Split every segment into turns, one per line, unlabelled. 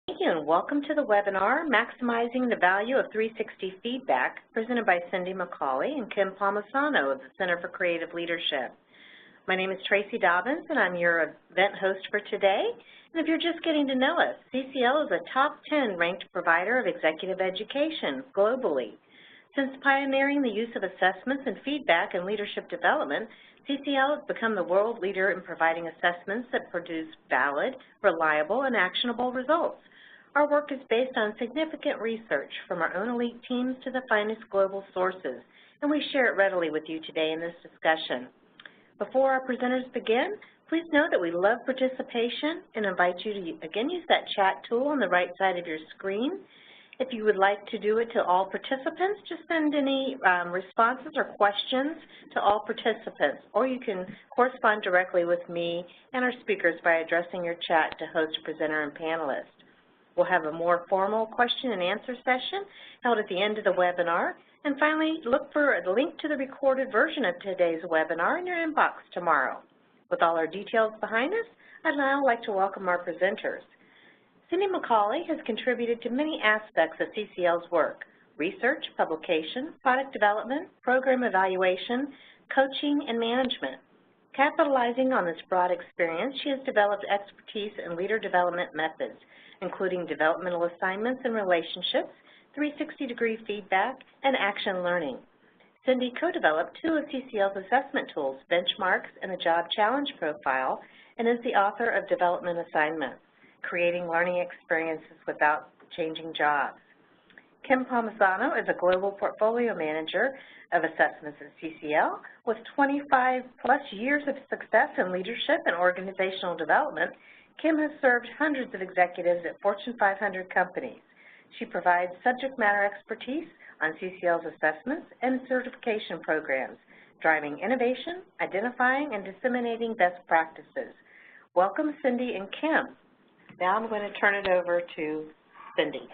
Thank you, and welcome to the webinar, Maximizing the Value of 360 Feedback, presented by Cindy McCauley and Kim Palmisano of the Center for Creative Leadership. My name is Tracy Dobbins, and I'm your event host for today. And if you're just getting to know us, CCL is a top 10 ranked provider of executive education globally. Since pioneering the use of assessments and feedback in leadership development, CCL has become the world leader in providing assessments that produce valid, reliable, and actionable results. Our work is based on significant research from our own elite teams to the finest global sources, and we share it readily with you today in this discussion. Before our presenters begin, please know that we love participation and invite you to, again, use that chat tool on the right side of your screen. If you would like to do it to all participants, just send any responses or questions to all participants, or you can correspond directly with me and our speakers by addressing your chat to host, presenter, and panelist. We'll have a more formal question and answer session held at the end of the webinar. And finally, look for the link to the recorded version of today's webinar in your inbox tomorrow. With all our details behind us, I'd now like to welcome our presenters. Cindy McCauley has contributed to many aspects of CCL's work: research, publication, product development, program evaluation, coaching, and management. Capitalizing on this broad experience, she has developed expertise in leader development methods, including developmental assignments and relationships, 360-degree feedback, and action learning. Cindy co-developed 2 of CCL's assessment tools, benchmarks and a job challenge profile, and is the author of Development Assignments, Creating Learning Experiences Without Changing Jobs. Kim Palmisano is a global portfolio manager of assessments at CCL. With 25-plus years of success in leadership and organizational development, Kim has served hundreds of executives at Fortune 500 companies. She provides subject matter expertise on CCL's assessments and certification programs, driving innovation, identifying, and disseminating best practices. Welcome, Cindy and Kim. Now I'm going to turn it over to Cindy.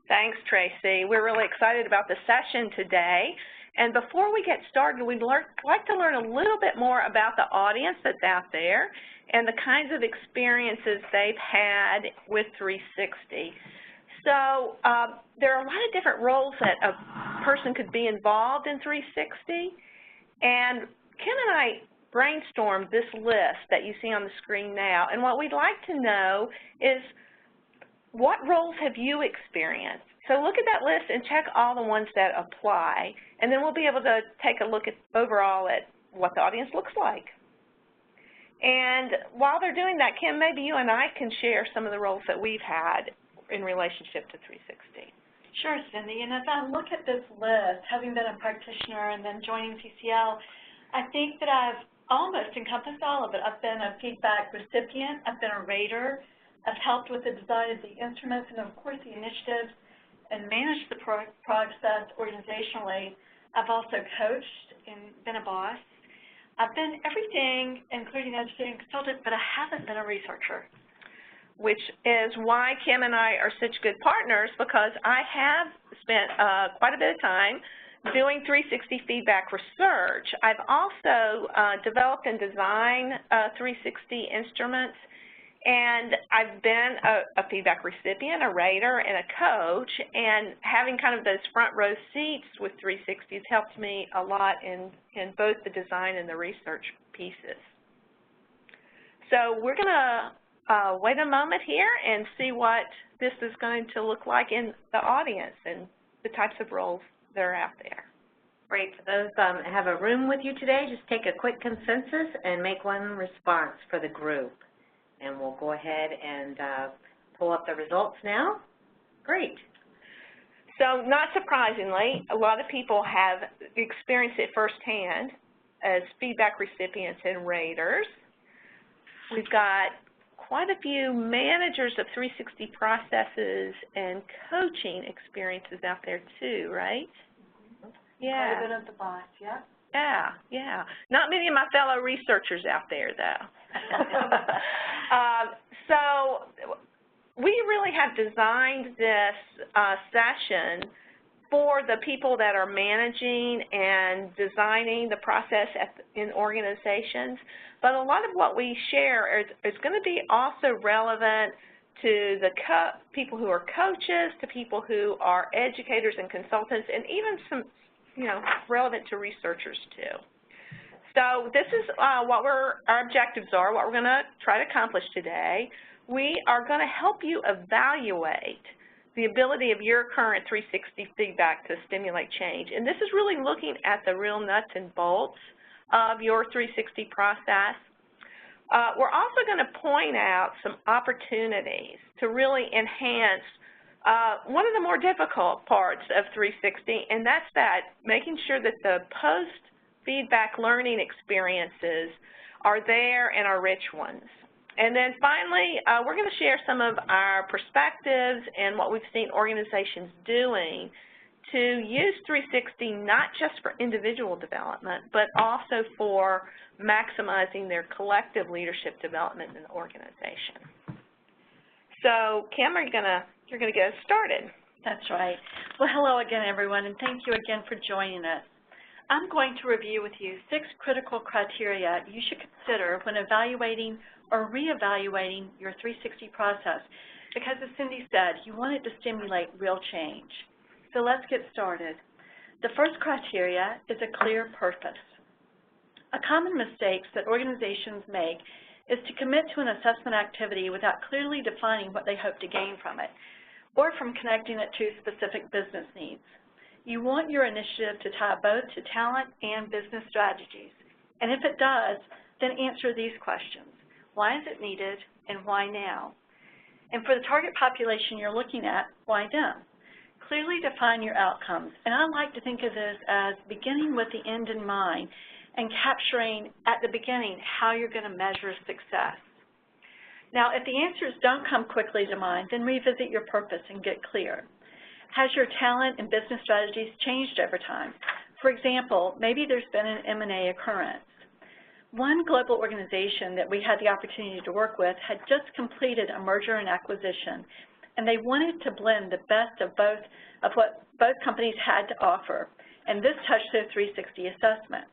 Thanks, Tracy. We're really excited about the session today. And before we get started, we'd like to learn a little bit more about the audience that's out there and the kinds of experiences they've had with 360. So there are a lot of different roles that a person could be involved in 360. And Kim and I brainstormed this list that you see on the screen now. And what we'd like to know is, what roles have you experienced? So look at that list and check all the ones that apply, and then we'll be able to take a look at overall at what the audience looks like. And while they're doing that, Kim, maybe you and I can share some of the roles that we've had in relationship to 360.
Sure, Cindy. And as I look at this list, having been a practitioner and then joining CCL, I think that I've almost encompassed all of it. I've been a feedback recipient. I've been a rater. I've helped with the design of the instruments and, of course, the initiatives and managed the process organizationally. I've also coached and been a boss. I've been everything, including educating consultant, but I haven't been a researcher.
Which is why Kim and I are such good partners, because I have spent quite a bit of time doing 360 feedback research. I've also developed and designed 360 instruments, and I've been a feedback recipient, a rater, and a coach, and having kind of those front row seats with 360 has helped me a lot in both the design and the research pieces. So we're going to wait a moment here and see what this is going to look like in the audience and the types of roles that are out there.
Great. For those that have a room with you today, just take a quick consensus and make one response for the group. And we'll go ahead and pull up the results now. Great.
So not surprisingly, a lot of people have experienced it firsthand as feedback recipients and raters. We've got quite a few managers of 360 processes and coaching experiences out there too, right?
Yeah. Quite a bit of the boss, yeah.
Yeah. Not many of my fellow researchers out there, though. So we really have designed this session for the people that are managing and designing the process in organizations. But a lot of what we share is going to be also relevant to the people who are coaches, to people who are educators and consultants, and even some, relevant to researchers too. So this is what our objectives are, what we're going to try to accomplish today. We are going to help you evaluate the ability of your current 360 feedback to stimulate change. And this is really looking at the real nuts and bolts of your 360 process. We're also going to point out some opportunities to really enhance one of the more difficult parts of 360, and that's making sure that the post-feedback learning experiences are there and are rich ones. And then finally, we're going to share some of our perspectives and what we've seen organizations doing to use 360 not just for individual development, but also for maximizing their collective leadership development in the organization. So, Kim, you're going to get us started.
That's right. Well, hello again, everyone, and thank you again for joining us. I'm going to review with you 6 critical criteria you should consider when evaluating or reevaluating your 360 process, because as Cindy said, you want it to stimulate real change. So let's get started. The first criteria is a clear purpose. A common mistake that organizations make is to commit to an assessment activity without clearly defining what they hope to gain from it, or from connecting it to specific business needs. You want your initiative to tie both to talent and business strategies. And if it does, then answer these questions. Why is it needed, and why now? And for the target population you're looking at, why them? Clearly define your outcomes. And I like to think of this as beginning with the end in mind and capturing at the beginning how you're going to measure success. Now, if the answers don't come quickly to mind, then revisit your purpose and get clear. Has your talent and business strategies changed over time? For example, maybe there's been an M&A occurrence. One global organization that we had the opportunity to work with had just completed a merger and acquisition, and they wanted to blend the best of what both companies had to offer, and this touched their 360 assessments.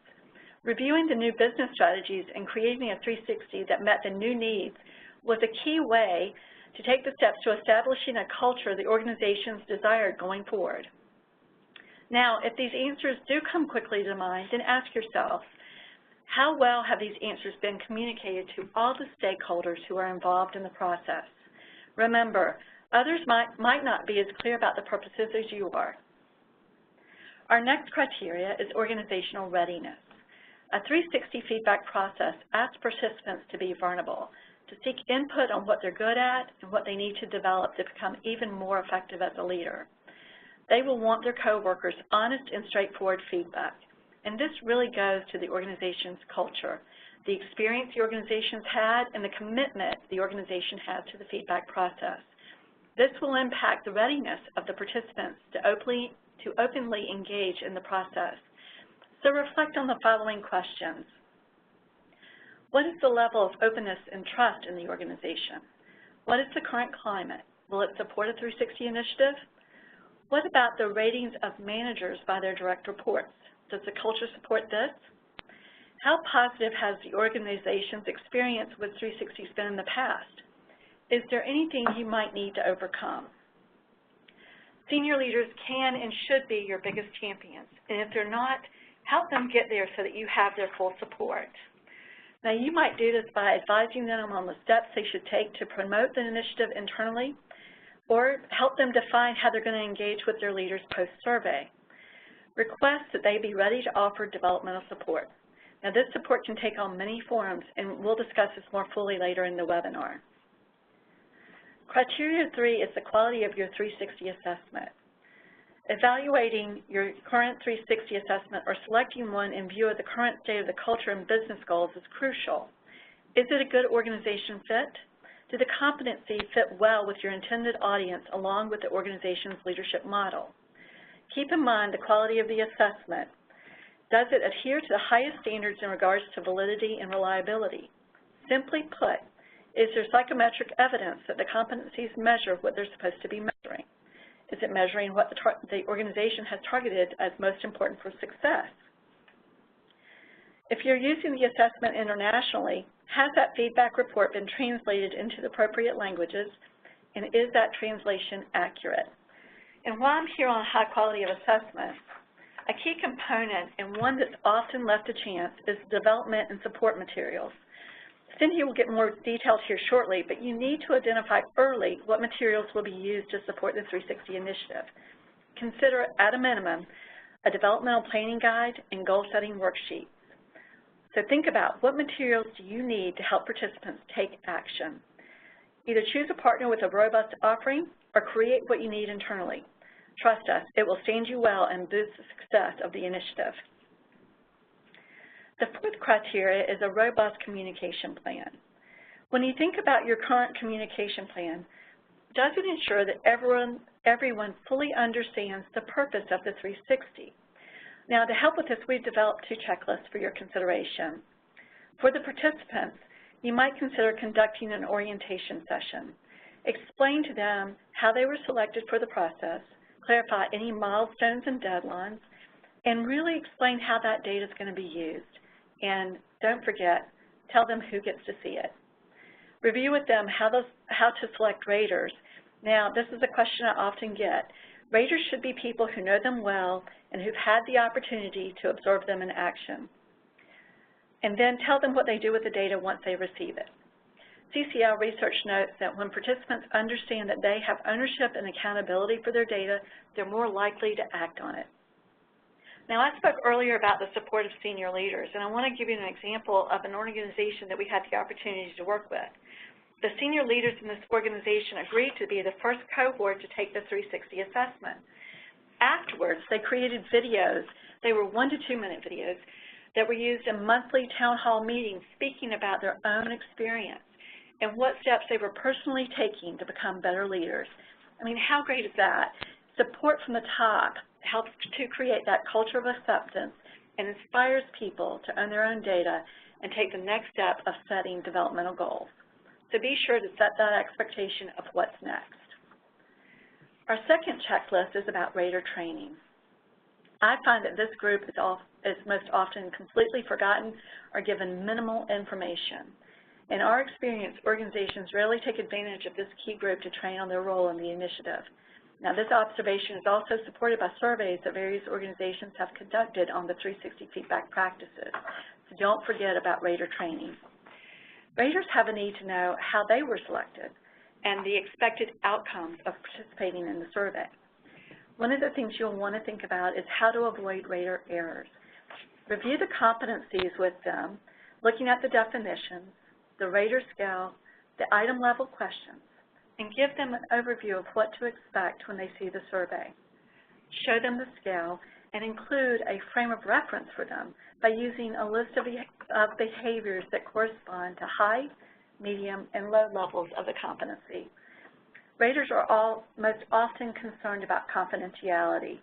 Reviewing the new business strategies and creating a 360 that met the new needs was a key way to take the steps to establishing a culture the organizations desired going forward. Now, if these answers do come quickly to mind, then ask yourself, how well have these answers been communicated to all the stakeholders who are involved in the process? Remember, others might not be as clear about the purposes as you are. Our next criteria is organizational readiness. A 360 feedback process asks participants to be vulnerable, to seek input on what they're good at and what they need to develop to become even more effective as a leader. They will want their coworkers honest and straightforward feedback. And this really goes to the organization's culture, the experience the organization's had, and the commitment the organization has to the feedback process. This will impact the readiness of the participants to openly engage in the process. So reflect on the following questions. What is the level of openness and trust in the organization? What is the current climate? Will it support a 360 initiative? What about the ratings of managers by their direct reports? Does the culture support this? How positive has the organization's experience with 360s been in the past? Is there anything you might need to overcome? Senior leaders can and should be your biggest champions, and if they're not, help them get there so that you have their full support. Now, you might do this by advising them on the steps they should take to promote the initiative internally, or help them define how they're going to engage with their leaders post-survey. Request that they be ready to offer developmental support. Now, this support can take on many forms, and we'll discuss this more fully later in the webinar. Criteria 3 is the quality of your 360 assessment. Evaluating your current 360 assessment or selecting one in view of the current state of the culture and business goals is crucial. Is it a good organization fit? Do the competencies fit well with your intended audience along with the organization's leadership model? Keep in mind the quality of the assessment. Does it adhere to the highest standards in regards to validity and reliability? Simply put, is there psychometric evidence that the competencies measure what they're supposed to be measuring? Is it measuring what the organization has targeted as most important for success? If you're using the assessment internationally, has that feedback report been translated into the appropriate languages? and is that translation accurate? And while I'm here on high quality of assessment, a key component and one that's often left to chance is development and support materials. Cindy will get more details here shortly, but you need to identify early what materials will be used to support the 360 initiative. Consider, at a minimum, a developmental planning guide and goal-setting worksheet. So think about what materials do you need to help participants take action. Either choose a partner with a robust offering or create what you need internally. Trust us, it will stand you well and boost the success of the initiative. The fourth criteria is a robust communication plan. When you think about your current communication plan, does it ensure that everyone fully understands the purpose of the 360? Now, to help with this, we've developed two checklists for your consideration. For the participants, you might consider conducting an orientation session. Explain to them how they were selected for the process, clarify any milestones and deadlines, and really explain how that data is going to be used. And don't forget, tell them who gets to see it. Review with them how to select raters. Now, this is a question I often get. Raters should be people who know them well and who've had the opportunity to absorb them in action. And then tell them what they do with the data once they receive it. CCL research notes that when participants understand that they have ownership and accountability for their data, they're more likely to act on it. Now, I spoke earlier about the support of senior leaders, and I want to give you an example of an organization that we had the opportunity to work with. The senior leaders in this organization agreed to be the first cohort to take the 360 assessment. Afterwards, they created videos. They were 1 to 2 minute videos that were used in monthly town hall meetings speaking about their own experience and what steps they were personally taking to become better leaders. I mean, how great is that? Support from the top helps to create that culture of acceptance and inspires people to own their own data and take the next step of setting developmental goals. So be sure to set that expectation of what's next. Our second checklist is about rater training. I find that this group is most often completely forgotten or given minimal information. In our experience, organizations rarely take advantage of this key group to train on their role in the initiative. Now, this observation is also supported by surveys that various organizations have conducted on the 360 feedback practices. So don't forget about rater training. Raters have a need to know how they were selected and the expected outcomes of participating in the survey. One of the things you'll want to think about is how to avoid rater errors. Review the competencies with them, looking at the definitions, the rater scale, the item level questions, and give them an overview of what to expect when they see the survey. Show them the scale and include a frame of reference for them by using a list of behaviors that correspond to high, medium, and low levels of the competency. Raters are most often concerned about confidentiality,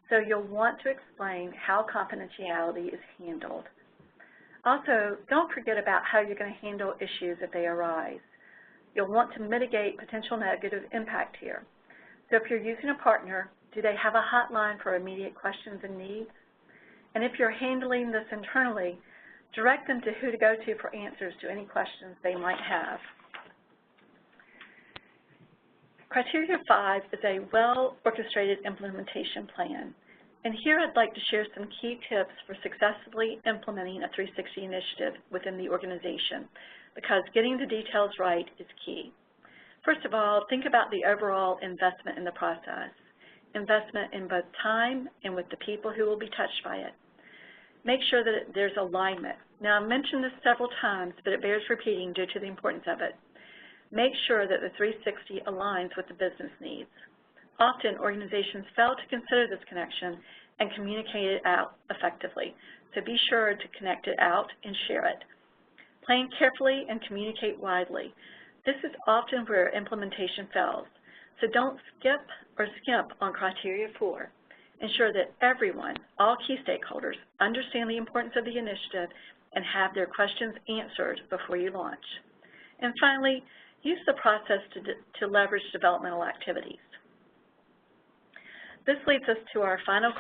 so you'll want to explain how confidentiality is handled. Also, don't forget about how you're going to handle issues if they arise. You'll want to mitigate potential negative impact here. So if you're using a partner, do they have a hotline for immediate questions and needs? And if you're handling this internally, direct them to who to go to for answers to any questions they might have. Criteria 5 is a well-orchestrated implementation plan. And here I'd like to share some key tips for successfully implementing a 360 initiative within the organization, because getting the details right is key. First of all, think about the overall investment in the process. Investment in both time and with the people who will be touched by it. Make sure that there's alignment. Now, I've mentioned this several times, but it bears repeating due to the importance of it. Make sure that the 360 aligns with the business needs. Often, organizations fail to consider this connection and communicate it out effectively, so be sure to connect it out and share it. Plan carefully and communicate widely. This is often where implementation fails, so don't skip or skimp on criteria 4. Ensure that everyone, all key stakeholders, understand the importance of the initiative and have their questions answered before you launch. And finally, use the process to leverage developmental activities. This leads us to our final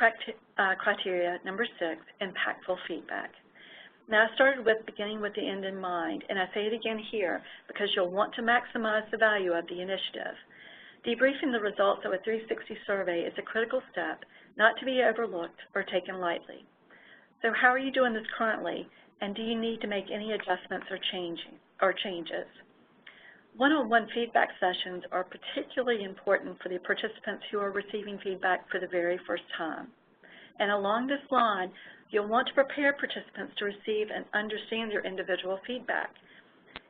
criteria, number 6, impactful feedback. Now, I started with beginning with the end in mind, and I say it again here because you'll want to maximize the value of the initiative. Debriefing the results of a 360 survey is a critical step, not to be overlooked or taken lightly. So how are you doing this currently, and do you need to make any adjustments or changes? One-on-one feedback sessions are particularly important for the participants who are receiving feedback for the very first time. And along this line, you'll want to prepare participants to receive and understand their individual feedback.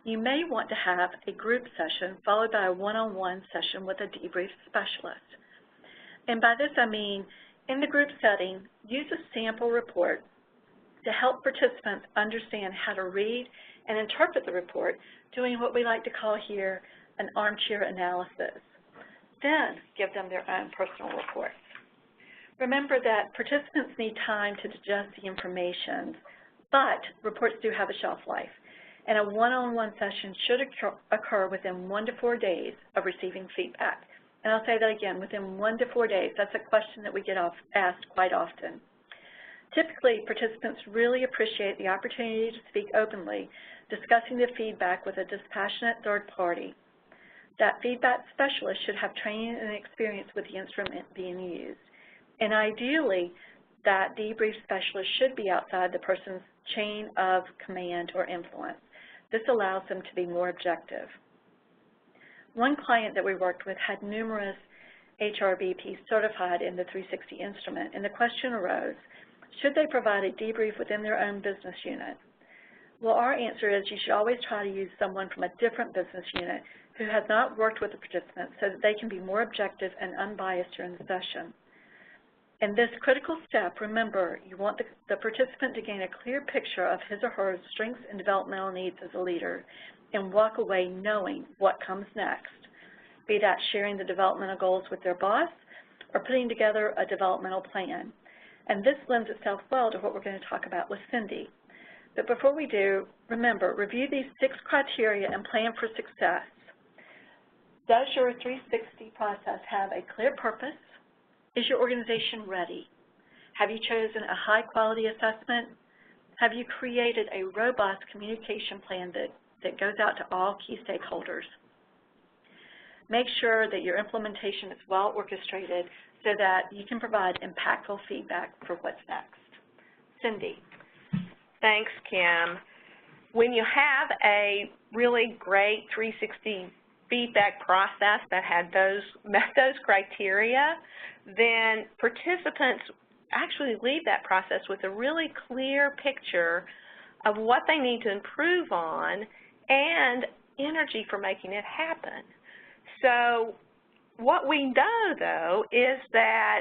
You may want to have a group session followed by a one-on-one session with a debrief specialist. And by this I mean, in the group setting, use a sample report to help participants understand how to read and interpret the report, doing what we like to call here an armchair analysis. Then give them their own personal reports. Remember that participants need time to digest the information, but reports do have a shelf life, and a one-on-one session should occur within 1 to 4 days of receiving feedback. And I'll say that again, within 1 to 4 days. That's a question that we get asked quite often. Typically, participants really appreciate the opportunity to speak openly, discussing the feedback with a dispassionate third party. That feedback specialist should have training and experience with the instrument being used. And ideally, that debrief specialist should be outside the person's chain of command or influence. This allows them to be more objective. One client that we worked with had numerous HRBPs certified in the 360 instrument, and the question arose, should they provide a debrief within their own business unit? Well, our answer is you should always try to use someone from a different business unit who has not worked with the participants so that they can be more objective and unbiased during the session. In this critical step, remember, you want the participant to gain a clear picture of his or her strengths and developmental needs as a leader and walk away knowing what comes next, be that sharing the developmental goals with their boss or putting together a developmental plan. And this lends itself well to what we're going to talk about with Cindy. But before we do, remember, review these 6 criteria and plan for success. Does your 360 process have a clear purpose? Is your organization ready? Have you chosen a high-quality assessment? Have you created a robust communication plan that goes out to all key stakeholders? Make sure that your implementation is well orchestrated so that you can provide impactful feedback for what's next. Cindy.
Thanks, Kim. When you have a really great 360 feedback process that met those criteria, then participants actually leave that process with a really clear picture of what they need to improve on and energy for making it happen. So what we know, though, is that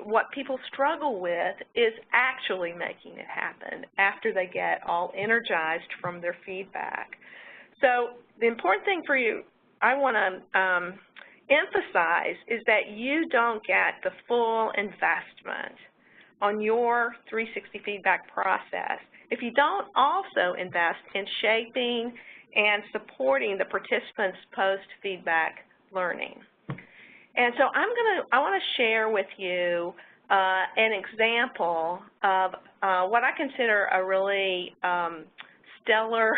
what people struggle with is actually making it happen after they get all energized from their feedback. So the important thing for you, I want to emphasize, is that you don't get the full investment on your 360 feedback process if you don't also invest in shaping and supporting the participants' post-feedback learning. And so I want to share with you an example of what I consider a really stellar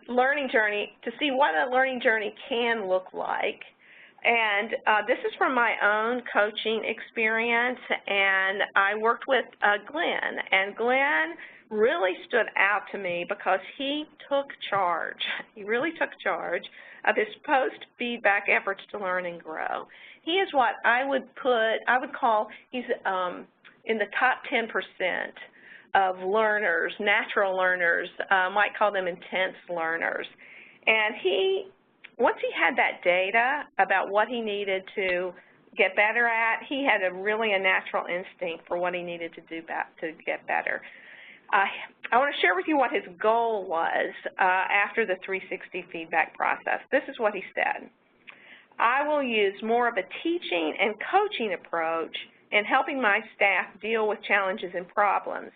learning journey to see what a learning journey can look like. And this is from my own coaching experience, and I worked with Glenn, and Glenn really stood out to me because he took charge. He really took charge of his post-feedback efforts to learn and grow. He is what I would call, he's in the top 10% of learners, natural learners, might call them intense learners. And once he had that data about what he needed to get better at, he had really a natural instinct for what he needed to do to get better. I want to share with you what his goal was after the 360 feedback process. This is what he said. I will use more of a teaching and coaching approach in helping my staff deal with challenges and problems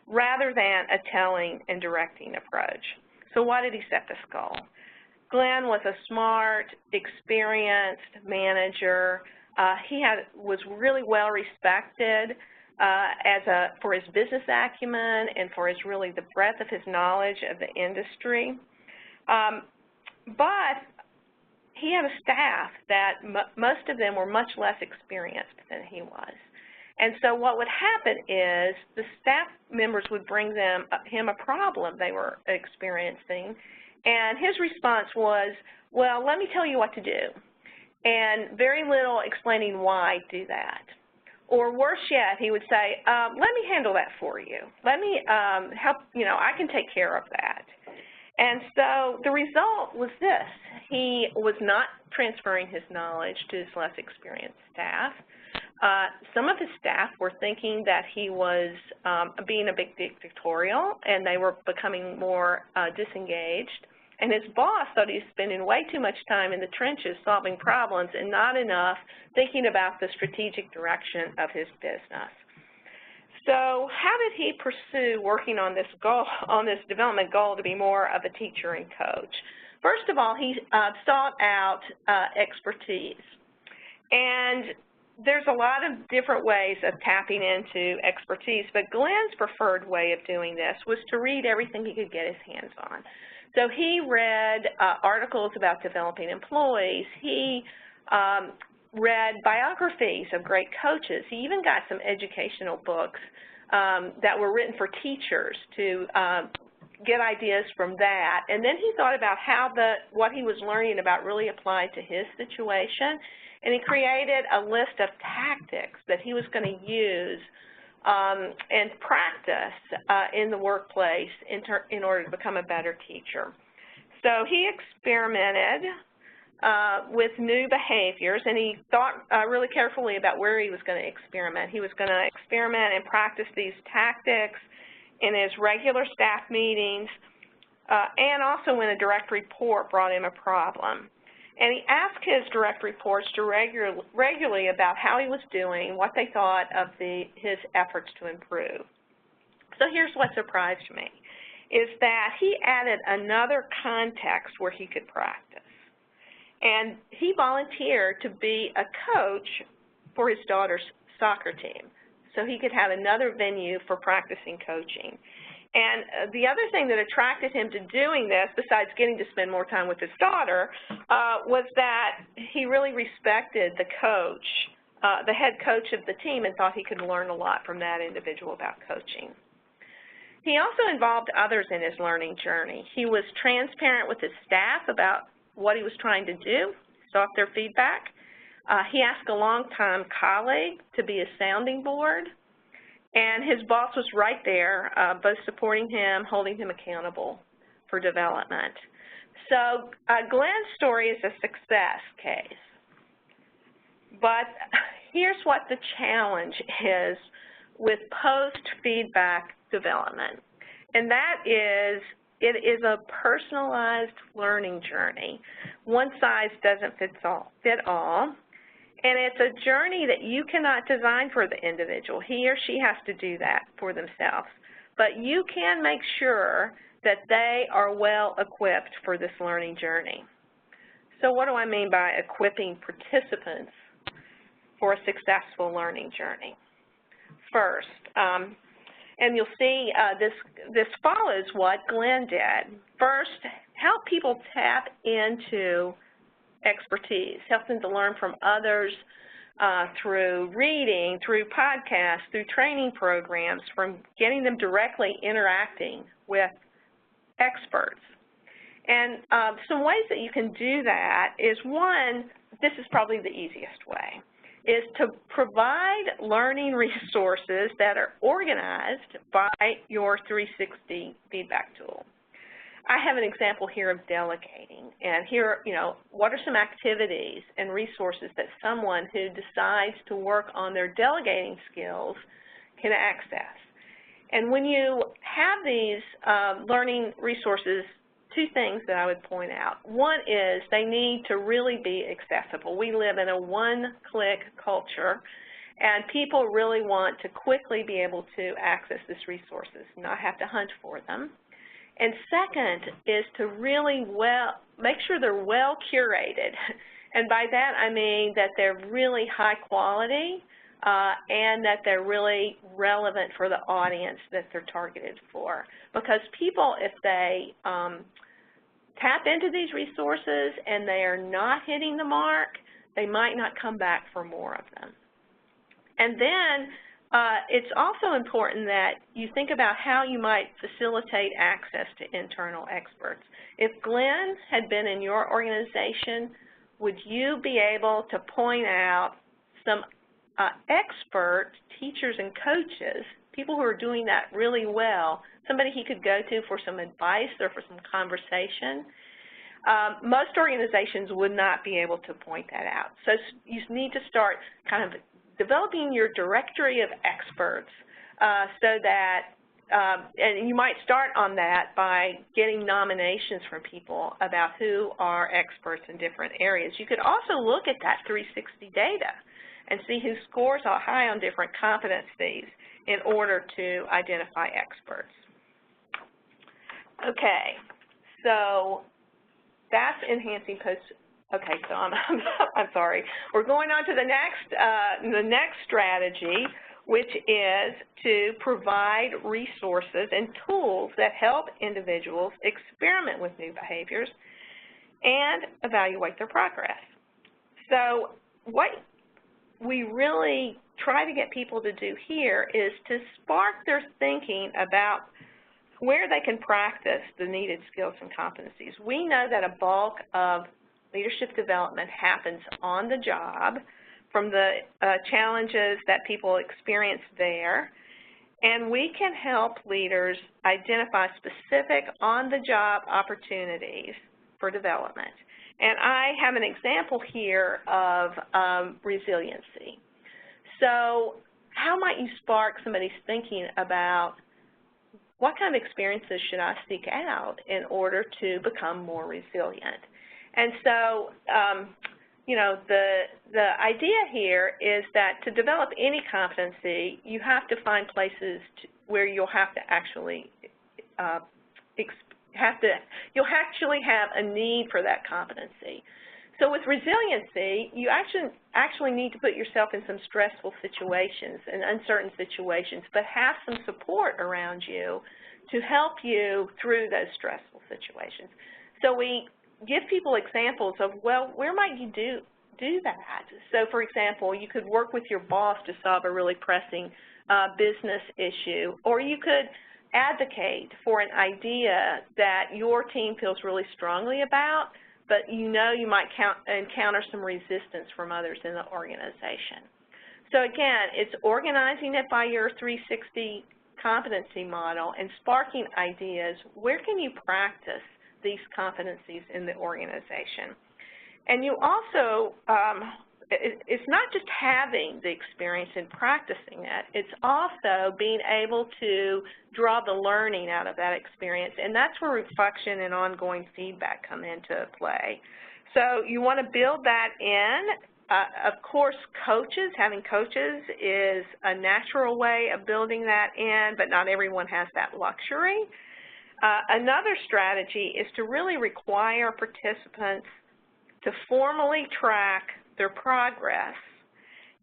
rather than a telling and directing approach. So why did he set this goal? Glenn was a smart, experienced manager. He was really well respected for his business acumen and for his really the breadth of his knowledge of the industry. But he had a staff that most of them were much less experienced than he was. And so what would happen is the staff members would bring him a problem they were experiencing, and his response was, well, let me tell you what to do, and very little explaining why do that. Or worse yet, he would say, let me handle that for you. Let me help, I can take care of that. And so the result was this. He was not transferring his knowledge to his less experienced staff. Some of his staff were thinking that he was being a bit dictatorial, and they were becoming more disengaged. And his boss thought he was spending way too much time in the trenches solving problems and not enough thinking about the strategic direction of his business. So how did he pursue working on this goal, on this development goal to be more of a teacher and coach? First of all, he sought out expertise. And there's a lot of different ways of tapping into expertise, but Glenn's preferred way of doing this was to read everything he could get his hands on. So he read articles about developing employees. He read biographies of great coaches. He even got some educational books that were written for teachers to get ideas from that. And then he thought about how what he was learning about really applied to his situation, and he created a list of tactics that he was going to use and practice in the workplace in order to become a better teacher. So he experimented with new behaviors, and he thought really carefully about where he was going to experiment. He was going to experiment and practice these tactics in his regular staff meetings and also when a direct report brought him a problem. And he asked his direct reports to regularly about how he was doing, what they thought of his efforts to improve. So here's what surprised me, is that he added another context where he could practice. And he volunteered to be a coach for his daughter's soccer team, so he could have another venue for practicing coaching. And the other thing that attracted him to doing this, besides getting to spend more time with his daughter, was that he really respected the coach, the head coach of the team, and thought he could learn a lot from that individual about coaching. He also involved others in his learning journey. He was transparent with his staff about what he was trying to do, sought their feedback. He asked a longtime colleague to be a sounding board. And his boss was right there, both supporting him, holding him accountable for development. So Glenn's story is a success case. But here's what the challenge is with post-feedback development. And that is, it is a personalized learning journey. One size doesn't fit all. And it's a journey that you cannot design for the individual. He or she has to do that for themselves. But you can make sure that they are well equipped for this learning journey. So what do I mean by equipping participants for a successful learning journey? First, and you'll see this follows what Glenn did. First, help people tap into expertise, help them to learn from others through reading, through podcasts, through training programs, from getting them directly interacting with experts. And some ways that you can do that is, one, this is probably the easiest way, is to provide learning resources that are organized by your 360 feedback tool. I have an example here of delegating, and here, what are some activities and resources that someone who decides to work on their delegating skills can access. And when you have these learning resources, two things that I would point out. One is they need to really be accessible. We live in a one-click culture, and people really want to quickly be able to access these resources, not have to hunt for them. And second is to really make sure they're well curated. And by that I mean that they're really high quality, and that they're really relevant for the audience that they're targeted for. Because people, if they tap into these resources and they are not hitting the mark, they might not come back for more of them. And then it's also important that you think about how you might facilitate access to internal experts. If Glenn had been in your organization, would you be able to point out some expert teachers and coaches, people who are doing that really well, somebody he could go to for some advice or for some conversation? Most organizations would not be able to point that out. So you need to start kind of developing your directory of experts so that, and you might start on that by getting nominations from people about who are experts in different areas. You could also look at that 360 data and see who scores high on different competencies in order to identify experts. Okay, so that's enhancing post. Okay, so I'm sorry. We're going on to the next strategy, which is to provide resources and tools that help individuals experiment with new behaviors and evaluate their progress. So what we really try to get people to do here is to spark their thinking about where they can practice the needed skills and competencies. We know that a bulk of leadership development happens on the job from the challenges that people experience there, and we can help leaders identify specific on-the-job opportunities for development. And I have an example here of resiliency. So how might you spark somebody's thinking about what kind of experiences should I seek out in order to become more resilient? And so, you know, the idea here is that to develop any competency, you have to find places where you'll have to actually you'll actually have a need for that competency. So with resiliency, you actually need to put yourself in some stressful situations and uncertain situations, but have some support around you to help you through those stressful situations. So we give people examples of, well, where might you do that? So for example, you could work with your boss to solve a really pressing business issue, or you could advocate for an idea that your team feels really strongly about, but you know you might encounter some resistance from others in the organization. So again, it's organizing it by your 360 competency model and sparking ideas. Where can you practice these competencies in the organization? And you also, it's not just having the experience and practicing it, it's also being able to draw the learning out of that experience, and that's where reflection and ongoing feedback come into play. So you want to build that in. Of course, having coaches is a natural way of building that in, but not everyone has that luxury. Another strategy is to really require participants to formally track their progress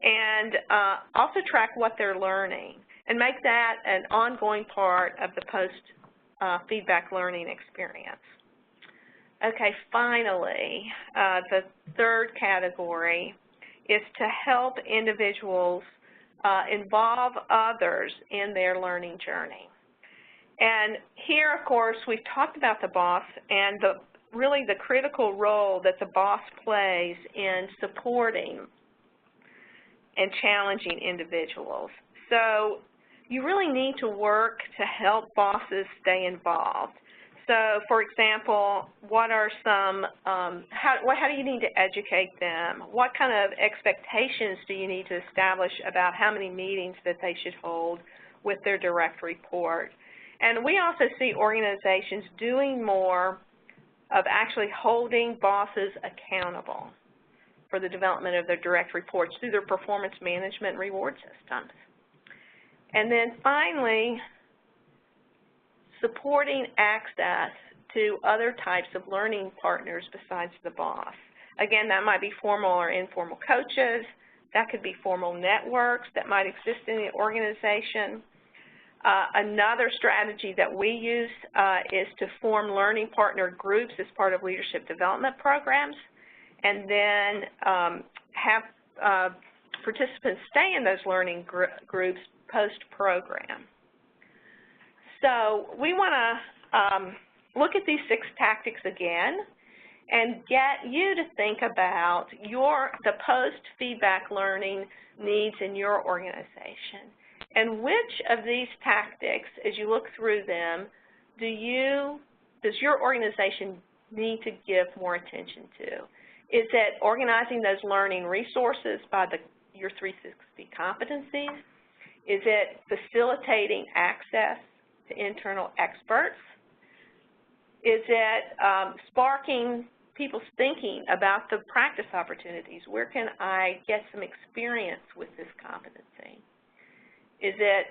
and also track what they're learning and make that an ongoing part of the post-feedback learning experience. Okay, finally, the third category is to help individuals involve others in their learning journey. And here, of course, we've talked about the boss and really the critical role that the boss plays in supporting and challenging individuals. So you really need to work to help bosses stay involved. So, for example, what are some, how do you need to educate them? What kind of expectations do you need to establish about how many meetings that they should hold with their direct report? And we also see organizations doing more of actually holding bosses accountable for the development of their direct reports through their performance management reward systems. And then finally, supporting access to other types of learning partners besides the boss. Again, that might be formal or informal coaches, That could be formal networks that might exist in the organization. Another strategy that we use is to form learning partner groups as part of leadership development programs, and then have participants stay in those learning groups post-program. So we want to look at these 6 tactics again and get you to think about the post-feedback learning needs in your organization. And which of these tactics, as you look through them, does your organization need to give more attention to? Is it organizing those learning resources by your 360 competencies? Is it facilitating access to internal experts? Is it sparking people's thinking about the practice opportunities? Where can I get some experience with this competency? Is it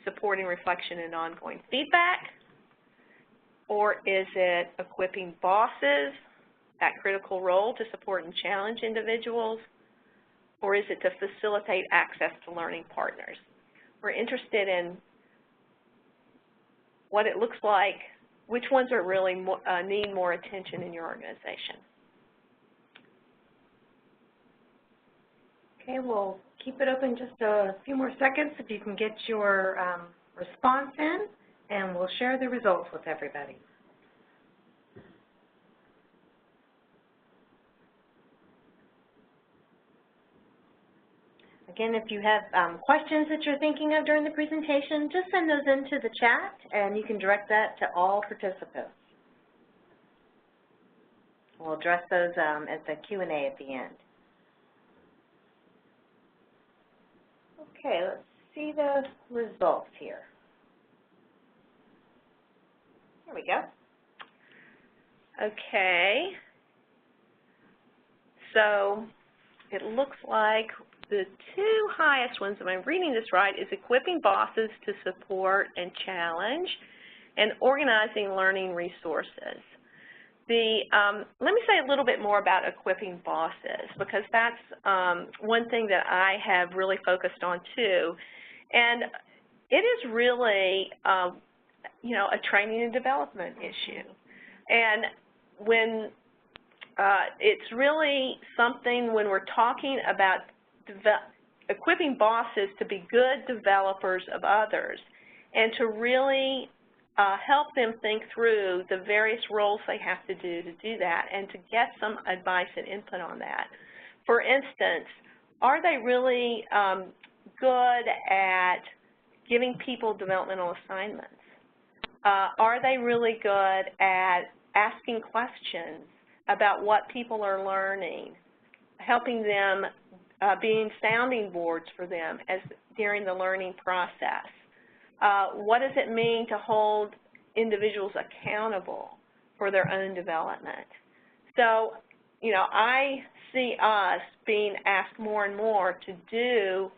supporting reflection and ongoing feedback? Or is it equipping bosses, that critical role to support and challenge individuals? Or is it to facilitate access to learning partners? We're interested in what it looks like, which ones are really need more attention in your organization.
Okay, we'll keep it open just a few more seconds if you can get your response in, and we'll share the results with everybody. Again, if you have questions that you're thinking of during the presentation, just send those into the chat, and you can direct that to all participants. We'll address those at the Q&A at the end. Okay, let's see the results here. There we go.
Okay. So it looks like the 2 highest ones, if I'm reading this right, is equipping bosses to support and challenge, and organizing learning resources. Let me say a little bit more about equipping bosses, because that's one thing that I have really focused on too. And it is really, you know, a training and development issue. And when it's really something when we're talking about equipping bosses to be good developers of others and to really help them think through the various roles they have to do that, and to get some advice and input on that. For instance, are they really good at giving people developmental assignments? Are they really good at asking questions about what people are learning, helping them, being sounding boards for them during the learning process? What does it mean to hold individuals accountable for their own development? So, you know, I see us being asked more and more to do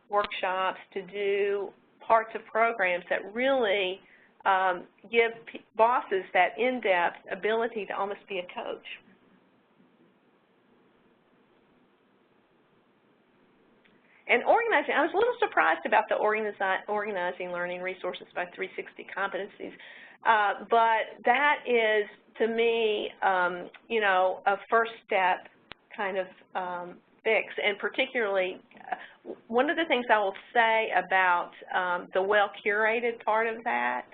workshops, to do parts of programs that really give bosses that in-depth ability to almost be a coach. And organizing, I was a little surprised about the organizing learning resources by 360 competencies, but that is, to me, you know, a first step kind of fix. And particularly, one of the things I will say about the well-curated part of that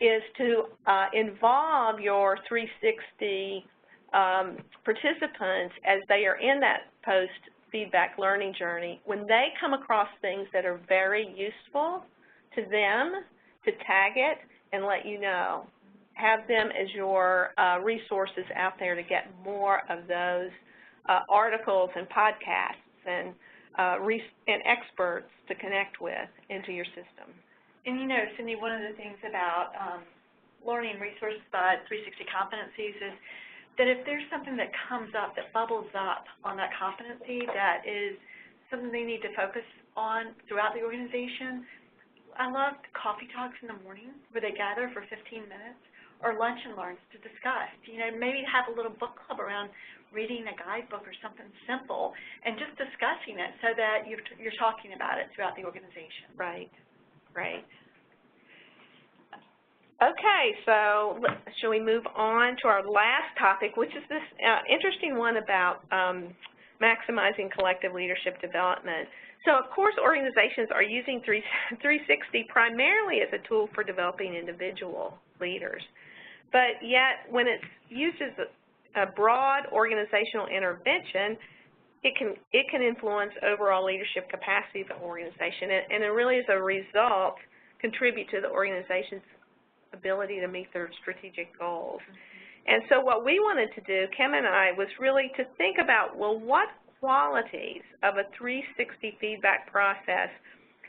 is to involve your 360 participants as they are in that post-feedback learning journey. When they come across things that are very useful to them, to tag it and let you know. Have them as your resources out there to get more of those articles and podcasts and experts to connect with into your system.
And you know, Cindy, one of the things about learning resources by 360 competencies is that if there's something that comes up, that bubbles up on that competency that is something they need to focus on throughout the organization, I love coffee talks in the morning where they gather for 15 minutes, or lunch and learns to discuss. You know, maybe have a little book club around reading a guidebook or something simple and just discussing it so that you're talking about it throughout the organization.
Right. Great. Okay, so shall we move on to our last topic, which is this interesting one about maximizing collective leadership development. So, of course, organizations are using 360 primarily as a tool for developing individual leaders. But yet, when it's used as a broad organizational intervention, it can influence overall leadership capacity of the organization, and it really, as a result, contribute to the organization's ability to meet their strategic goals. And so what we wanted to do, Kim and I, was really to think about, well, what qualities of a 360 feedback process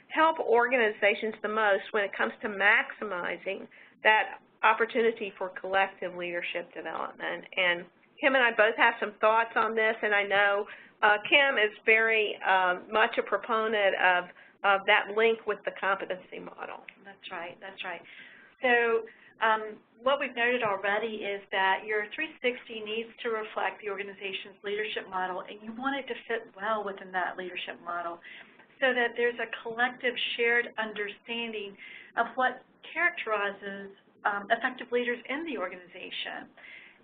help organizations the most when it comes to maximizing that opportunity for collective leadership development. And Kim and I both have some thoughts on this, and I know Kim is very much a proponent of that link with the competency model.
That's right, that's right. So what we've noted already is that your 360 needs to reflect the organization's leadership model, and you want it to fit well within that leadership model so that there's a collective shared understanding of what characterizes effective leaders in the organization.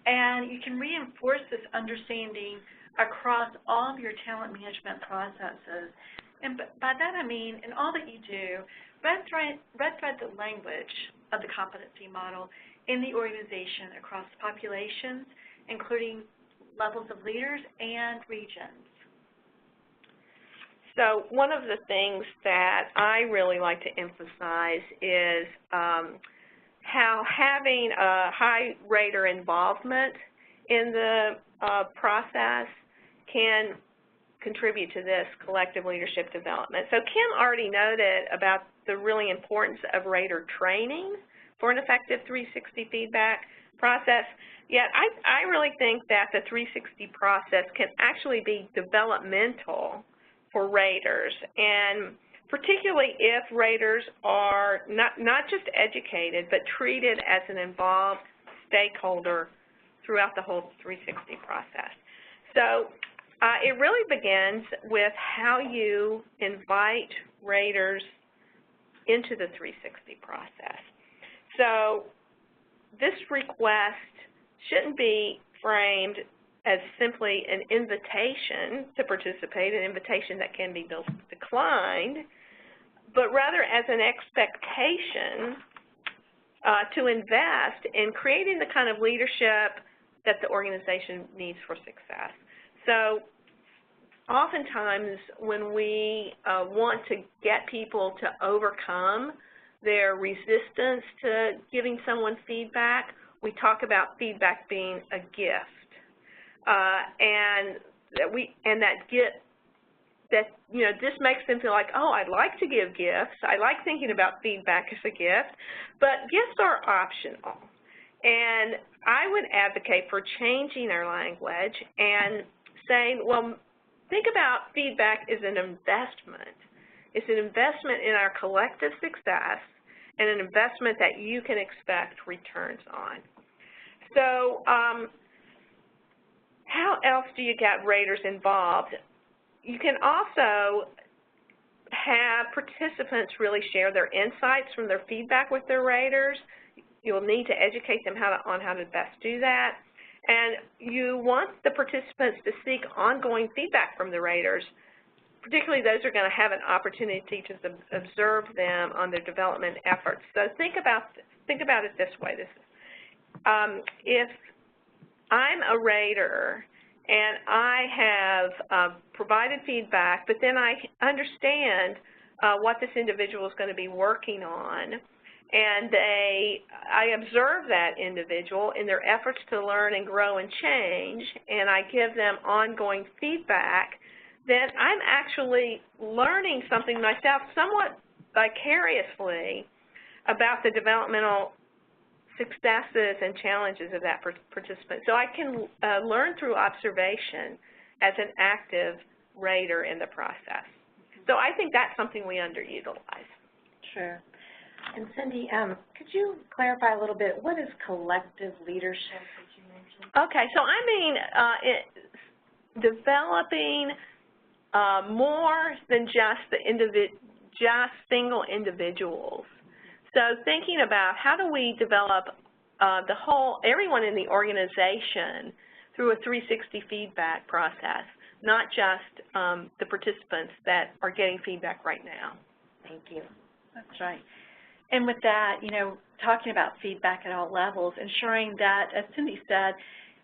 And you can reinforce this understanding across all of your talent management processes. And by that I mean, in all that you do, red thread the language of the competency model in the organization across populations, including levels of leaders and regions.
So one of the things that I really like to emphasize is how having a high rater involvement in the process can contribute to this collective leadership development. So Kim already noted about the really importance of rater training for an effective 360 feedback process, yet I really think that the 360 process can actually be developmental for raters, and particularly if raters are not just educated, but treated as an involved stakeholder throughout the whole 360 process. So it really begins with how you invite raters into the 360 process. So this request shouldn't be framed as simply an invitation to participate, an invitation that can be declined, but rather as an expectation to invest in creating the kind of leadership that the organization needs for success. So oftentimes when we want to get people to overcome their resistance to giving someone feedback, we talk about feedback being a gift. This makes them feel like, oh, I'd like to give gifts. I like thinking about feedback as a gift, but gifts are optional. And I would advocate for changing our language and saying, well, think about feedback as an investment. It's an investment in our collective success and an investment that you can expect returns on. So how else do you get raters involved? You can also have participants really share their insights from their feedback with their raters. You'll need to educate them on how to best do that. And you want the participants to seek ongoing feedback from the raters, particularly those who are going to have an opportunity to observe them on their development efforts. So think about it this way. If I'm a rater and I have provided feedback, but then I understand what this individual is going to be working on, and I observe that individual in their efforts to learn and grow and change, and I give them ongoing feedback, then I'm actually learning something myself somewhat vicariously about the developmental successes and challenges of that participant. So I can learn through observation as an active rater in the process. So I think that's something we underutilize.
Sure.
And Cindy, could you clarify a little bit, what is collective leadership that you mentioned?
Okay, so I mean developing more than just single individuals. So thinking about how do we develop everyone in the organization through a 360 feedback process, not just the participants that are getting feedback right now.
Thank you.
That's right. And with that, talking about feedback at all levels, ensuring that, as Cindy said,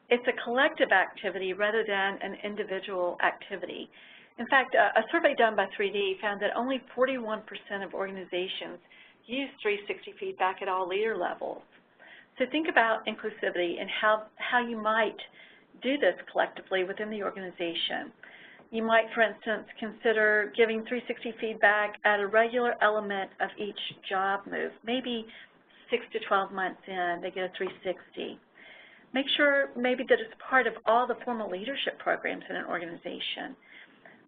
it's a collective activity rather than an individual activity. In fact, a survey done by 3D found that only 41% of organizations use 360 feedback at all leader levels. So think about inclusivity and how you might do this collectively within the organization. You might, for instance, consider giving 360 feedback at a regular element of each job move. Maybe 6 to 12 months in, they get a 360. Make sure maybe that it's part of all the formal leadership programs in an organization.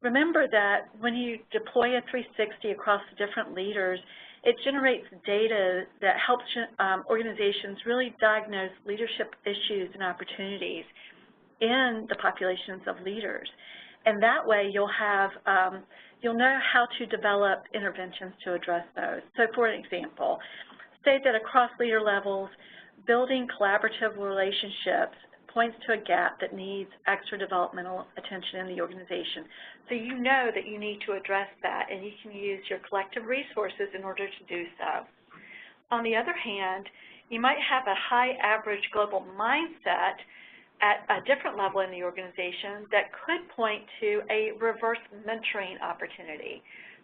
Remember that when you deploy a 360 across the different leaders, it generates data that helps organizations really diagnose leadership issues and opportunities in the populations of leaders. And that way you'll know how to develop interventions to address those. So for an example, say that across leader levels, building collaborative relationships points to a gap that needs extra developmental attention in the organization. So you know that you need to address that, and you can use your collective resources in order to do so. On the other hand, you might have a high average global mindset at a different level in the organization that could point to a reverse mentoring opportunity.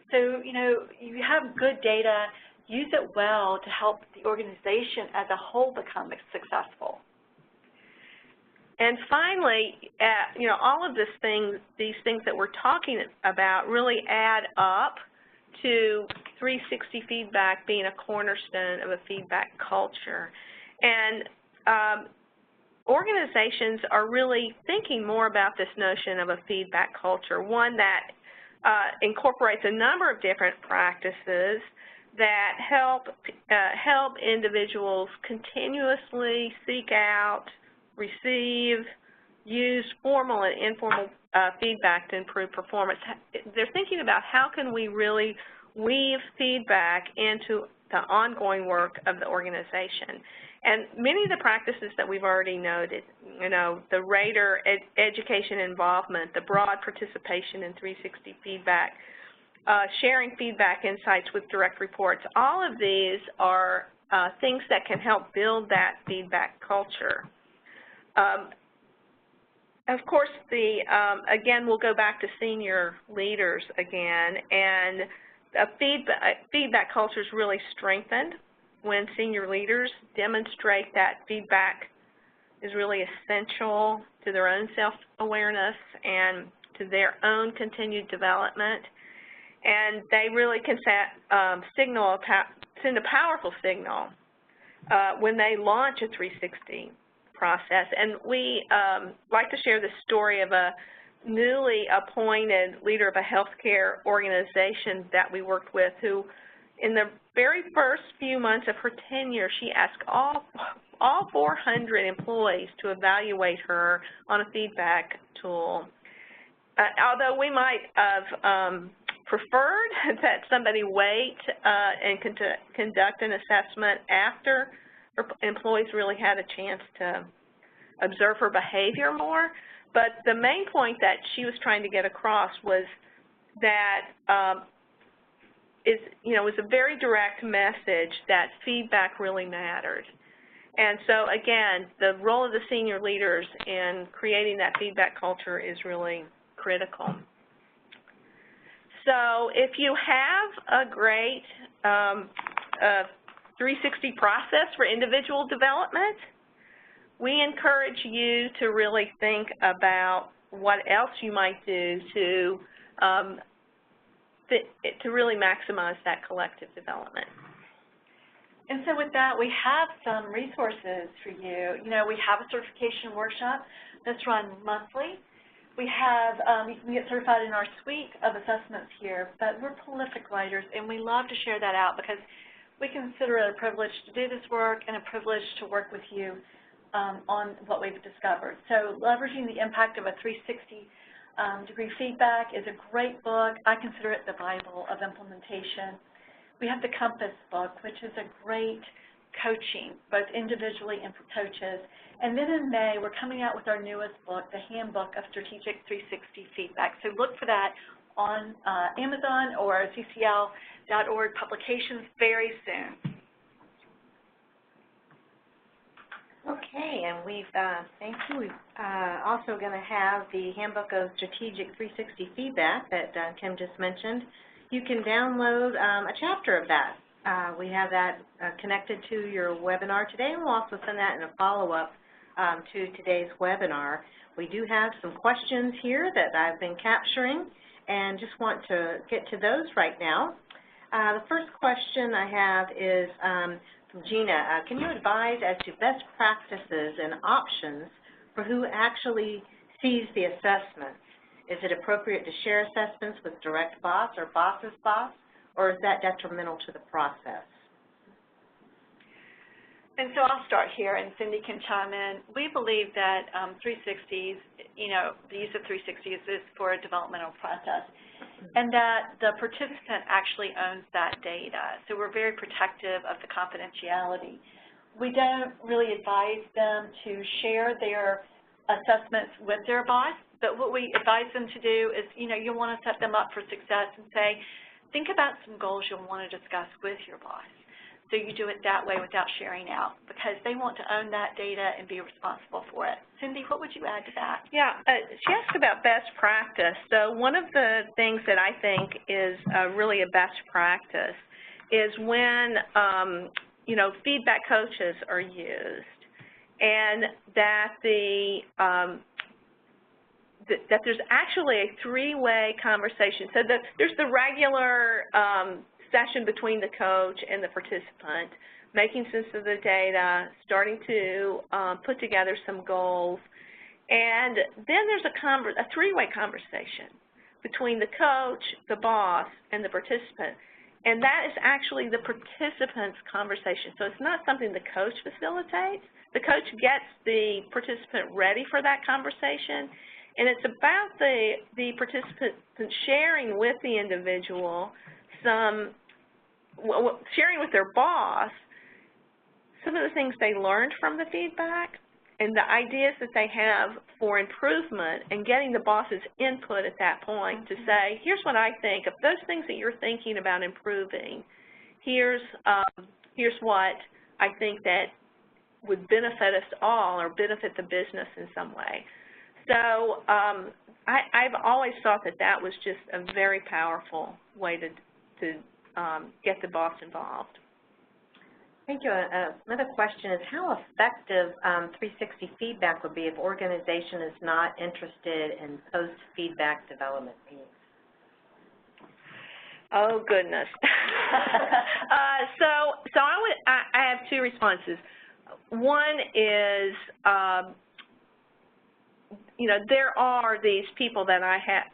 So, you have good data, use it well to help the organization as a whole become successful.
And finally, all of these things that we're talking about really add up to 360 feedback being a cornerstone of a feedback culture. And organizations are really thinking more about this notion of a feedback culture, one that incorporates a number of different practices that help individuals continuously seek out, receive, use formal and informal feedback to improve performance. They're thinking about how can we really weave feedback into the ongoing work of the organization. And many of the practices that we've already noted, the rater education involvement, the broad participation in 360 feedback, sharing feedback insights with direct reports, all of these are things that can help build that feedback culture. Of course, again, we'll go back to senior leaders again, and feedback culture is really strengthened when senior leaders demonstrate that feedback is really essential to their own self-awareness and to their own continued development. And they really can send a powerful signal when they launch a 360 process. And we like to share the story of a newly appointed leader of a healthcare organization that we worked with who, in the very first few months of her tenure, she asked all 400 employees to evaluate her on a feedback tool. Although we might have preferred that somebody wait and conduct an assessment after her employees really had a chance to observe her behavior more. But the main point that she was trying to get across was that was a very direct message that feedback really mattered. And so, again, the role of the senior leaders in creating that feedback culture is really critical. So if you have a great 360 process for individual development, we encourage you to really think about what else you might do to really maximize that collective development.
And so with that, we have some resources for you. We have a certification workshop that's run monthly. We have, you can get certified in our suite of assessments here, but we're prolific writers, and we love to share that out because we consider it a privilege to do this work and a privilege to work with you on what we've discovered. So leveraging the impact of a 360-degree feedback is a great book. I consider it the Bible of implementation. We have the Compass book, which is a great coaching, both individually and for coaches. And then in May, we're coming out with our newest book, the Handbook of Strategic 360 Feedback. So look for that on Amazon or ccl.org publications very soon.
Okay, and thank you. We've also going to have the Handbook of Strategic 360 Feedback that Kim just mentioned. You can download a chapter of that. We have that connected to your webinar today, and we'll also send that in a follow-up to today's webinar. We do have some questions here that I've been capturing, and just want to get to those right now. The first question I have is from Gina. Can you advise as to best practices and options for who actually sees the assessments? Is it appropriate to share assessments with direct boss or boss's boss, or is that detrimental to the process?
And so I'll start here, and Cindy can chime in. We believe that 360s, the use of 360s is for a developmental process, and that the participant actually owns that data. So we're very protective of the confidentiality. We don't really advise them to share their assessments with their boss, but what we advise them to do is, you'll want to set them up for success and say, think about some goals you'll want to discuss with your boss. So you do it that way without sharing out, because they want to own that data and be responsible for it. Cindy, what would you add to that?
Yeah, she asked about best practice. So one of the things that I think is really a best practice is when, feedback coaches are used, and that that there's actually a three-way conversation. So there's the regular session between the coach and the participant, making sense of the data, starting to put together some goals, and then there's a three-way conversation between the coach, the boss, and the participant. And that is actually the participant's conversation. So it's not something the coach facilitates. The coach gets the participant ready for that conversation, and it's about the participant sharing with the individual sharing with their boss some of the things they learned from the feedback and the ideas that they have for improvement, and getting the boss's input at that point to say, here's what I think of those things that you're thinking about improving. Here's what I think that would benefit us all or benefit the business in some way. So I've always thought that was just a very powerful way to get the boss involved.
Thank you. Another question is, how effective 360 feedback would be if organization is not interested in post-feedback development meetings?
Oh, goodness. So I have two responses. One is, there are these people that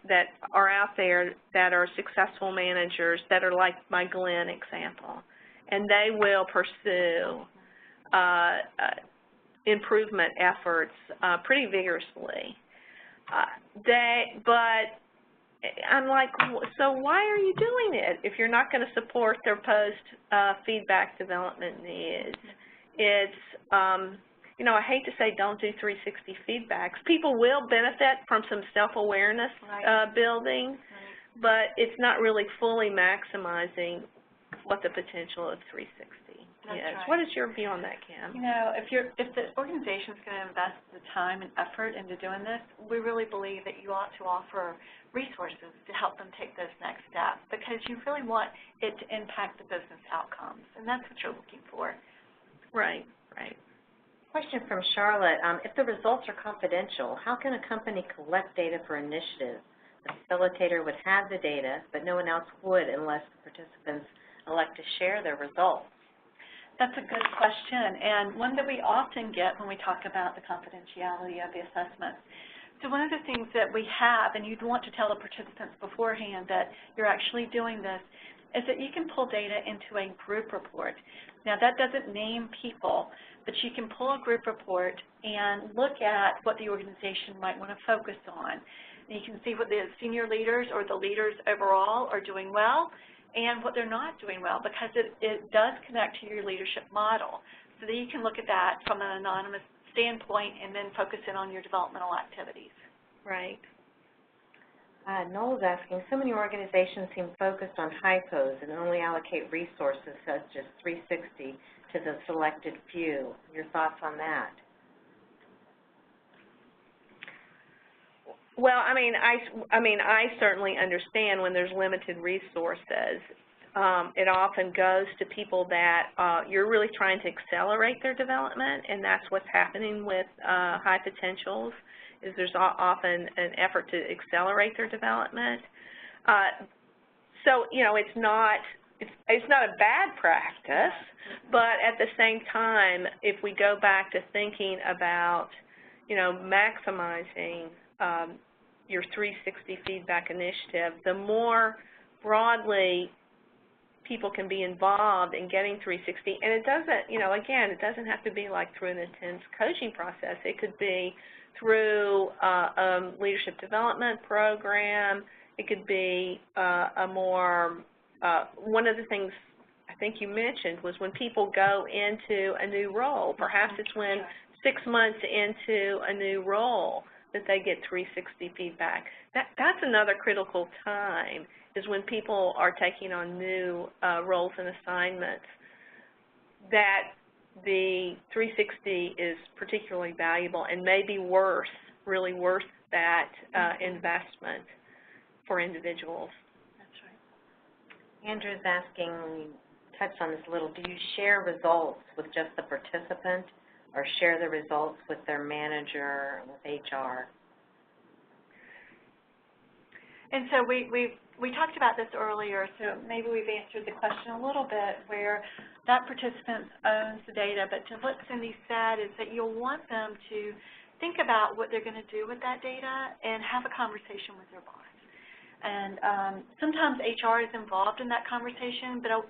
that are out there that are successful managers that are like my Glenn example, and they will pursue improvement efforts pretty vigorously. But I'm like, so why are you doing it if you're not going to support their post-feedback development needs? It's I hate to say don't do 360 feedbacks. People will benefit from some self-awareness building, but it's not really fully maximizing what the potential of 360 is.
Right.
What is your view on that, Kim?
If the organization is going to invest the time and effort into doing this, we really believe that you ought to offer resources to help them take those next steps, because you really want it to impact the business outcomes, and that's what you're looking for.
Right.
Question from Charlotte. If the results are confidential, how can a company collect data for initiatives? The facilitator would have the data, but no one else would unless the participants elect to share their results.
That's a good question, and one that we often get when we talk about the confidentiality of the assessments. So one of the things that we have, and you'd want to tell the participants beforehand that you're actually doing this, is that you can pull data into a group report. Now that doesn't name people, but you can pull a group report and look at what the organization might want to focus on. And you can see what the senior leaders or the leaders overall are doing well and what they're not doing well, because it does connect to your leadership model. So that you can look at that from an anonymous standpoint and then focus in on your developmental activities.
Right.
Noel's asking, so many organizations seem focused on hypos and only allocate resources such as 360 to the selected few. Your thoughts on that?
Well, I certainly understand when there's limited resources. It often goes to people that you're really trying to accelerate their development, and that's what's happening with high potentials, is there's often an effort to accelerate their development. So, you know, it's not a bad practice, but at the same time, if we go back to thinking about, you know, maximizing your 360 feedback initiative, the more broadly people can be involved in getting 360, and it doesn't, you know, again, it doesn't have to be like through an intense coaching process. It could be through a leadership development program. It could be a more, one of the things I think you mentioned was when people go into a new role. Perhaps it's when 6 months into a new role that they get 360 feedback. That's another critical time, is when people are taking on new roles and assignments, that the 360 is particularly valuable and may be worth, really worth that investment for individuals.
That's right.
Andrew's asking, we touched on this a little, do you share results with just the participant or share the results with their manager, with HR?
And so we talked about this earlier, so maybe we've answered the question a little bit, where that participant owns the data, but to what Cindy said is that you'll want them to think about what they're going to do with that data and have a conversation with their boss. And sometimes HR is involved in that conversation, but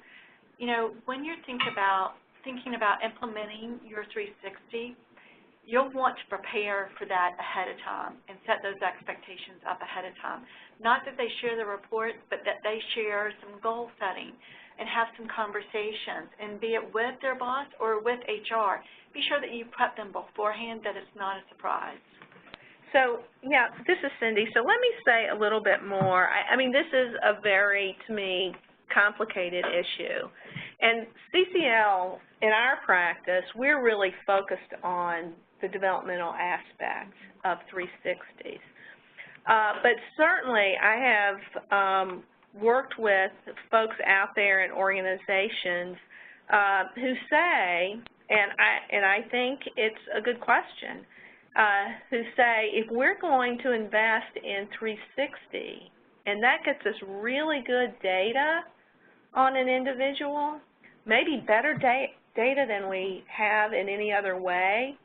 you know, when you're thinking about implementing your 360, you'll want to prepare for that ahead of time and set those expectations up ahead of time. Not that they share the reports, but that they share some goal setting and have some conversations, and be it with their boss or with HR, be sure that you prep them beforehand, that it's not a surprise.
So, yeah, this is Cindy. So let me say a little bit more. I mean, this is a very, to me, complicated issue. And CCL, in our practice, we're really focused on the developmental aspects of 360s. But certainly I have worked with folks out there in organizations who say, and I think it's a good question, who say if we're going to invest in 360 and that gets us really good data on an individual, maybe better data than we have in any other way,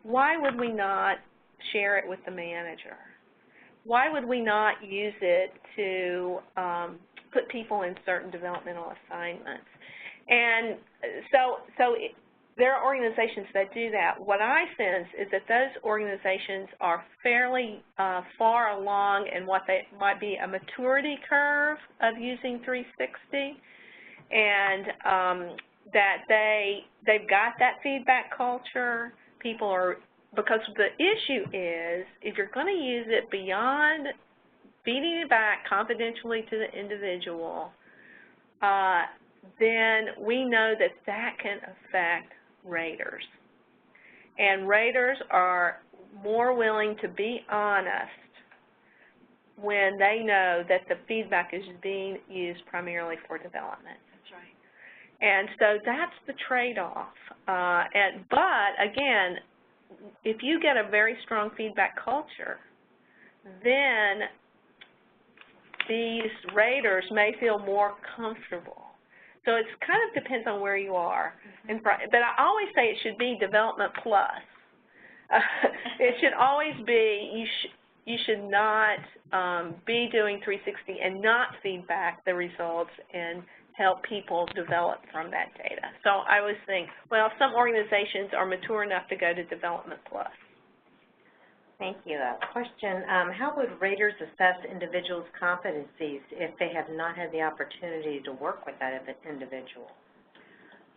why would we not share it with the manager? Why would we not use it to put people in certain developmental assignments? And so there are organizations that do that. What I sense is that those organizations are fairly far along in what they might be a maturity curve of using 360, and that they've got that feedback culture. People are, because the issue is, if you're going to use it beyond feeding it back confidentially to the individual, then we know that that can affect raters. And raters are more willing to be honest when they know that the feedback is being used primarily for development.
That's right.
And so that's the trade-off. But again, if you get a very strong feedback culture, then these raters may feel more comfortable. So it kind of depends on where you are. Mm-hmm. But I always say it should be development plus. It should always be, you should not be doing 360 and not feedback the results and help people develop from that data. So I always think, well, some organizations are mature enough to go to Development Plus.
Thank you. Question, how would raters assess individuals' competencies if they have not had the opportunity to work with that individual?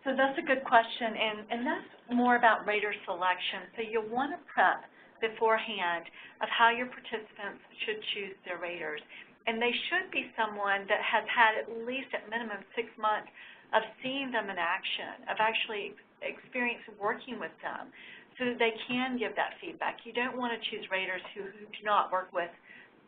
So that's a good question, and that's more about rater selection. So you'll want to prep beforehand of how your participants should choose their raters. And they should be someone that has had at least at minimum 6 months of seeing them in action, of actually experience working with them, so that they can give that feedback. You don't want to choose raters who do not work with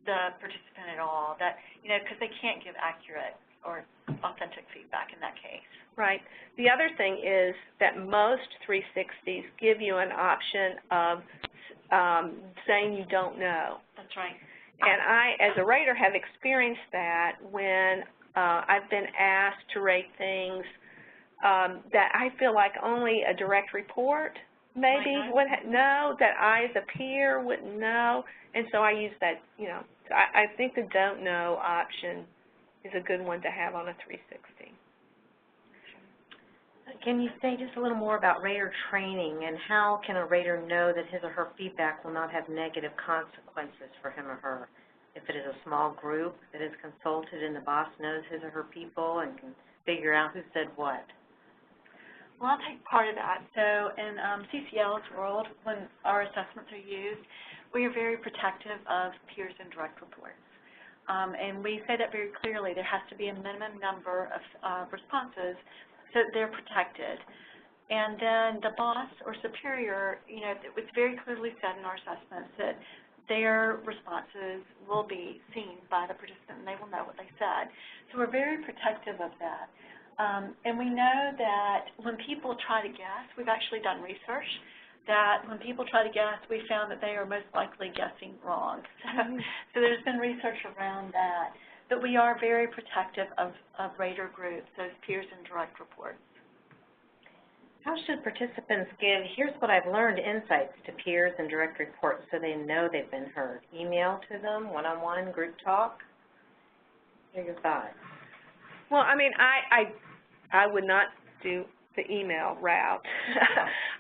the participant at all, that, because they can't give accurate or authentic feedback in that case.
Right. The other thing is that most 360s give you an option of saying you don't know.
That's right.
And I, as a rater, have experienced that when I've been asked to rate things that I feel like only a direct report maybe would know, that I as a peer wouldn't know, and so I use that, I think the don't know option is a good one to have on a 360.
Can you say just a little more about rater training and how can a rater know that his or her feedback will not have negative consequences for him or her? If it is a small group that is consulted and the boss knows his or her people and can figure out who said what?
Well, I'll take part of that. So in CCL's world, when our assessments are used, we are very protective of peers and direct reports. And we say that very clearly. There has to be a minimum number of responses so that they're protected. And then the boss or superior, it was very clearly said in our assessments that their responses will be seen by the participant and they will know what they said. So we're very protective of that. And we know that when people try to guess, we've actually done research that when people try to guess, we found that they are most likely guessing wrong. So there's been research around that. But we are very protective of rater groups, those peers and direct reports.
How should participants give, here's what I've learned, insights to peers and direct reports so they know they've been heard? Email to them, one-on-one, group talk? What are your thoughts?
Well, I mean, I would not do the email route.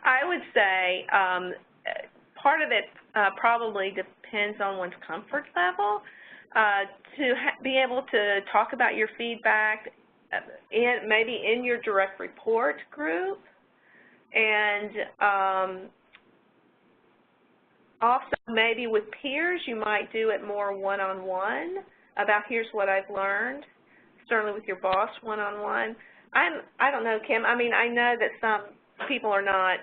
I would say part of it probably depends on one's comfort level. To be able to talk about your feedback maybe in your direct report group, and also maybe with peers you might do it more one-on-one about here's what I've learned, certainly with your boss one-on-one. I don't know, Kim, I mean, I know that some people are not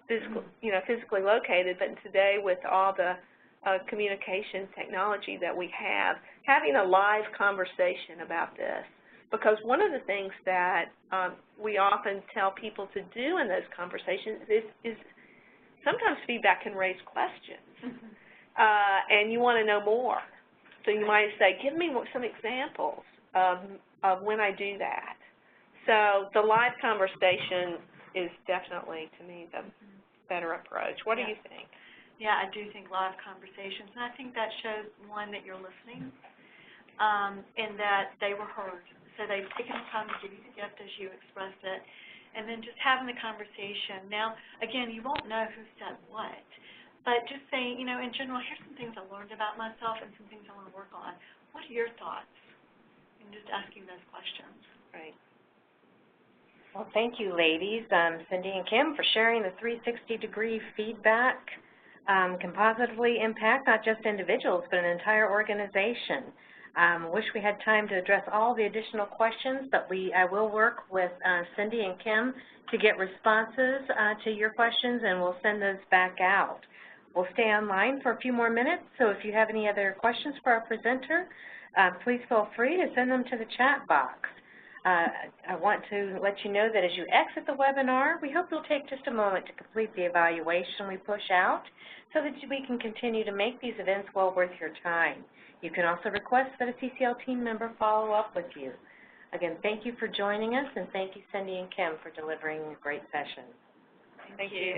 physically located, but today with all the communication technology that we have, having a live conversation about this. Because one of the things that we often tell people to do in those conversations is sometimes feedback can raise questions, and you want to know more. So you might say, give me some examples of when I do that. So the live conversation is definitely, to me, the better approach. What do you think?
Yeah, I do think live conversations, and I think that shows, one, that you're listening, and that they were heard. So they've taken the time to give you the gift as you expressed it, and then just having the conversation. Now, again, you won't know who said what, but just saying, in general, here's some things I learned about myself and some things I want to work on. What are your thoughts? And just asking those questions.
Right.
Well, thank you, ladies, Cindy and Kim, for sharing the 360-degree feedback can positively impact not just individuals, but an entire organization. Wish we had time to address all the additional questions, but I will work with Cindy and Kim to get responses to your questions, and we'll send those back out. We'll stay online for a few more minutes, so if you have any other questions for our presenter, please feel free to send them to the chat box. I want to let you know that as you exit the webinar, we hope you'll take just a moment to complete the evaluation we push out so that we can continue to make these events well worth your time. You can also request that a CCL team member follow up with you. Again, thank you for joining us, and thank you, Cindy and Kim, for delivering a great session.
Thank you.